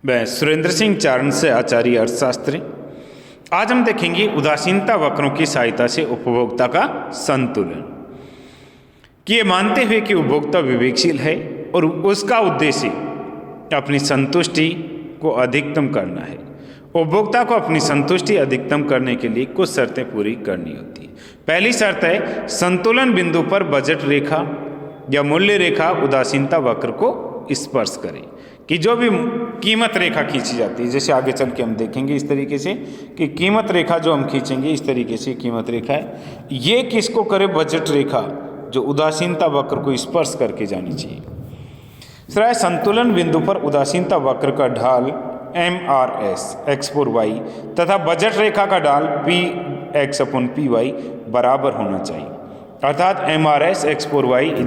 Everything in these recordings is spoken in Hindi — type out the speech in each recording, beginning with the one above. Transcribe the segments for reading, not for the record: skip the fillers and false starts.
मैं सुरेंद्र सिंह चारण से आचार्य अर्थशास्त्री। आज हम देखेंगे उदासीनता वक्रों की सहायता से उपभोक्ता का संतुलन। कि ये मानते हुए कि उपभोक्ता विवेकशील है और उसका उद्देश्य अपनी संतुष्टि को अधिकतम करना है। उपभोक्ता को अपनी संतुष्टि अधिकतम करने के लिए कुछ शर्तें पूरी करनी होती है। पहली शर्त है संतुलन बिंदु पर बजट रेखा या मूल्य रेखा उदासीनता वक्र को स्पर्श करे। कि जो भी कीमत रेखा खींची जाती है, जैसे आगे चल के हम देखेंगे इस तरीके से कि कीमत रेखा जो हम खींचेंगे इस तरीके से कीमत रेखा है, ये किसको करे? बजट रेखा जो उदासीनता वक्र को स्पर्श करके जानी चाहिए। सराय संतुलन बिंदु पर उदासीनता वक्र का ढाल MRS x/y तथा बजट रेखा का ढाल Px/Py बराबर होना चाहिए। अर्थात MRS x/y =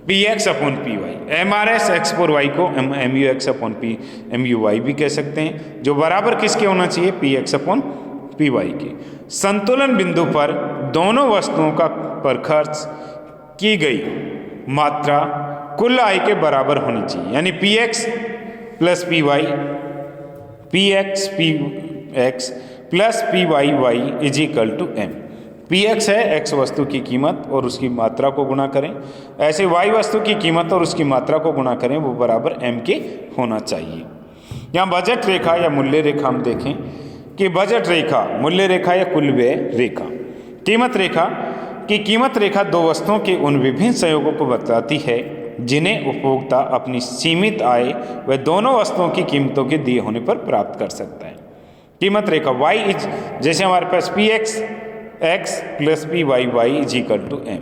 Px/Py। MRS x/y को MUx/Py भी कह सकते हैं, जो बराबर किसके होना चाहिए? Px/Py के। संतुलन बिंदु पर दोनों वस्तुओं का पर खर्च की गई मात्रा कुल आय के बराबर होनी चाहिए। यानी Px + Py Px + Py = M। Px है x वस्तु की कीमत और उसकी मात्रा को गुणा करें, ऐसे y वस्तु की कीमत और उसकी मात्रा को गुणा करें, वो बराबर m के होना चाहिए। यहाँ बजट रेखा या मूल्य रेखा हम देखें कि बजट रेखा, मूल्य रेखा या कुल व्यय रेखा, कीमत रेखा की कीमत रेखा दो वस्तुओं के उन विभिन्न संयोगों को बताती है जिन्हें उपभोक्ता अपनी सीमित आय व दोनों वस्तुओं की कीमतों के दिए होने पर प्राप्त कर सकता है। कीमत रेखा y जैसे हमारे पास Px x + Py = M।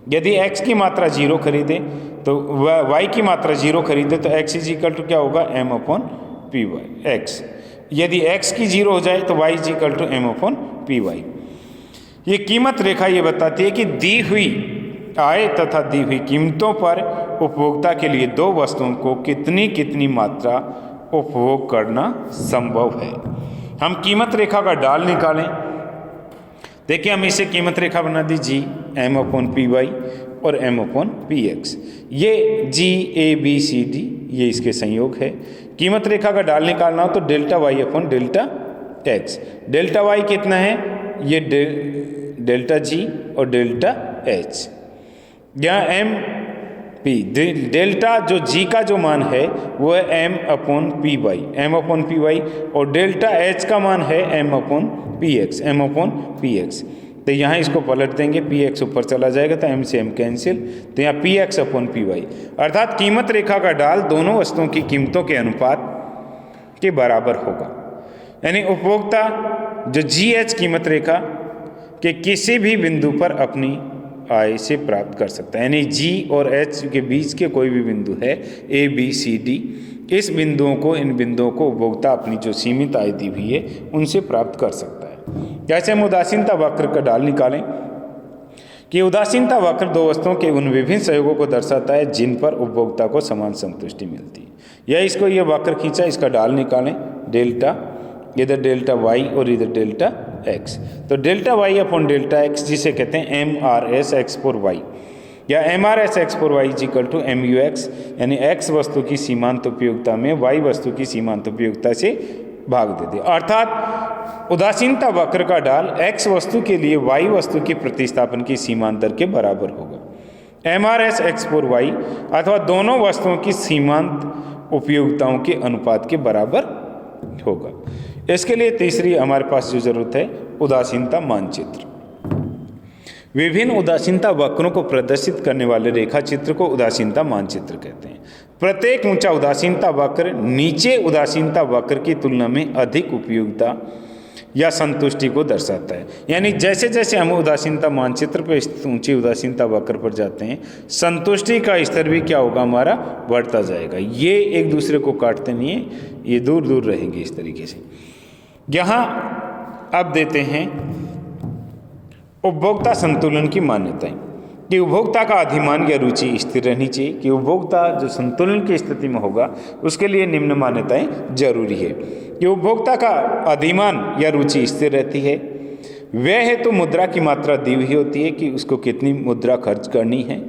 यदि x की मात्रा 0 खरीदे तो y की मात्रा 0 खरीदे तो x = क्या होगा? M/Py x। यदि x की 0 हो जाए तो y = M/Py। ये कीमत रेखा ये बताती है कि दी हुई आय तथा दी हुई कीमतों पर उपभोक्ता के लिए दो वस्तुओं को कितनी कितनी मात्रा उपभोग करना संभव है। हम कीमत रेखा का ढाल निकालें। देखिए, हम इसे कीमत रेखा बना दी G M/Py और M/Px। ये G A B C D ये इसके संयोग है। कीमत रेखा का ढाल निकालना हो तो Δy/Δx। डेल्टा y कितना है? ये ΔG और ΔH। यहाँ MP डेल्टा जो G का जो मान है वो है M/Py और डेल्टा H का मान है M/Px। तो यहाँ इसको पलट देंगे, Px ऊपर चला जाएगा तो M से M कैंसिल, तो यहाँ Px/Py। अर्थात कीमत रेखा का ढाल दोनों वस्तुओं की कीमतों के अनुपात के बराबर होगा। यानी उपभोक्ता जो GH कीमत रेखा के किसी भी बिंदु पर अपनी आय से प्राप्त कर सकता है। यानी G और H के बीच के कोई भी बिंदु है A B C D, इस बिंदुओं को, इन बिंदुओं को उपभोक्ता अपनी जो सीमित आय दी हुई है उनसे प्राप्त कर सकता है। जैसे हम उदासीनता वक्र का ढाल निकालें कि उदासीनता वक्र दो वस्तुओं के उन विभिन्न संयोगों को दर्शाता है जिन पर उपभोक्ता को समान संतुष्टि मिलती है। या इसको ये वक्र खींचा, इसका ढाल निकालें, डेल्टा, इधर Δy और इधर Δx। तो Δy/Δx जिसे कहते हैं MRS x/y या MRS x/y = MUx। यानी x वस्तु की सीमांत उपयोगिता में y वस्तु की सीमांत उपयोगिता से भाग देते। अर्थात उदासीनता वक्र का ढाल x वस्तु के लिए y वस्तु की प्रतिस्थापन की सीमांत दर के बराबर होगा। MRS x/y अथवा दोनों वस्तुओं की सीमांत उपयोगिताओं के अनुपात के बराबर होगा। इसके लिए तीसरी हमारे पास जो जरूरत है, उदासीनता मानचित्र। विभिन्न उदासीनता वक्रों को प्रदर्शित करने वाले रेखा चित्र को उदासीनता मानचित्र कहते हैं। प्रत्येक ऊंचा उदासीनता वक्र नीचे उदासीनता वक्र की तुलना में अधिक उपयोगिता या संतुष्टि को दर्शाता है। यानी जैसे जैसे हम उदासीनता मानचित्र पर ऊंची उदासीनता वक्र पर जाते हैं, संतुष्टि का स्तर भी क्या होगा? हमारा बढ़ता जाएगा। ये एक दूसरे को काटते नहीं है, ये दूर दूर रहेंगे इस तरीके से। यहाँ अब देते हैं उपभोक्ता संतुलन की मान्यताएं। कि उपभोक्ता का अधिमान या रुचि स्थिर रहनी चाहिए। कि उपभोक्ता जो संतुलन की स्थिति में होगा उसके लिए निम्न मान्यताएं जरूरी है। कि उपभोक्ता का अधिमान या रुचि स्थिर रहती है। व्यय हेतु मुद्रा की मात्रा दी हुई होती है कि उसको कितनी मुद्रा खर्च करनी है।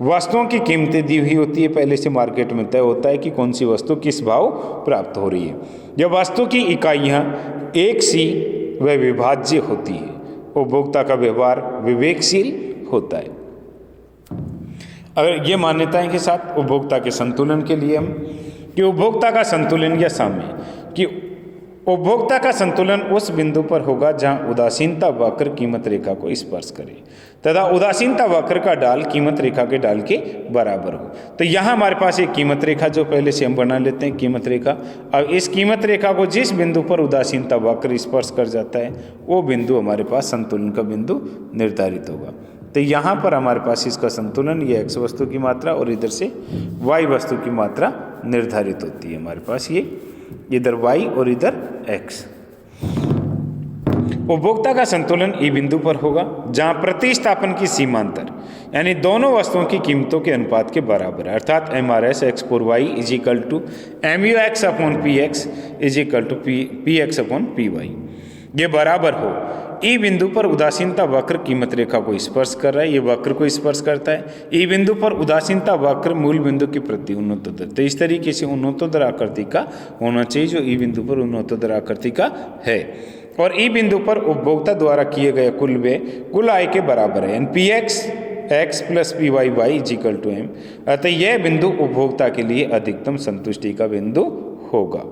वस्तुओं की कीमतें दी हुई होती है, पहले से मार्केट में तय होता है कि कौन सी वस्तु किस भाव प्राप्त हो रही है। जब वस्तु की इकाइयाँ एक सी व विभाज्य होती है, उपभोक्ता का व्यवहार विवेकशील होता है। अगर ये मान्यताएं के साथ उपभोक्ता के संतुलन के लिए हम कि उपभोक्ता का संतुलन या साम्य, कि उपभोक्ता का संतुलन उस बिंदु पर होगा जहां उदासीनता वक्र कीमत रेखा को स्पर्श करे तथा उदासीनता वक्र का डाल कीमत रेखा के डाल के बराबर हो। तो यहाँ हमारे पास एक कीमत रेखा जो पहले से हम बना लेते हैं कीमत रेखा। अब इस कीमत रेखा को जिस बिंदु पर उदासीनता वक्र स्पर्श कर जाता है वो बिंदु हमारे पास संतुलन का बिंदु निर्धारित होगा। तो यहाँ पर हमारे पास इसका संतुलन, ये x वस्तु की मात्रा और इधर से y वस्तु की मात्रा निर्धारित होती है। हमारे पास ये इधर y और इधर x। उपभोक्ता का संतुलन ई बिंदु पर होगा जहां प्रतिस्थापन की सीमांतर यानी दोनों वस्तुओं की कीमतों के अनुपात के बराबर है, अर्थात MRS x/y is equal to MUX upon PX is equal to PX upon PY। ये बराबर हो ई बिंदु पर उदासीनता वक्र कीमत रेखा को स्पर्श कर रहा है, ये वक्र को स्पर्श करता है। ई बिंदु पर उदासीनता वक्र मूल बिंदु के प्रति उन्नतोत्तर, तो इस तरीके से उन्नतोत्तर आकृति का होना चाहिए जो ई बिंदु पर उन्नतोत्तर आकृति का है। और ई बिंदु पर उपभोक्ता द्वारा किए गए कुल व्यय कुल आय के बराबर है, PX x plus PY y is equal to M। अतः यह बिंदु उपभोक्ता के लिए अधिकतम संतुष्टि का बिंदु होगा।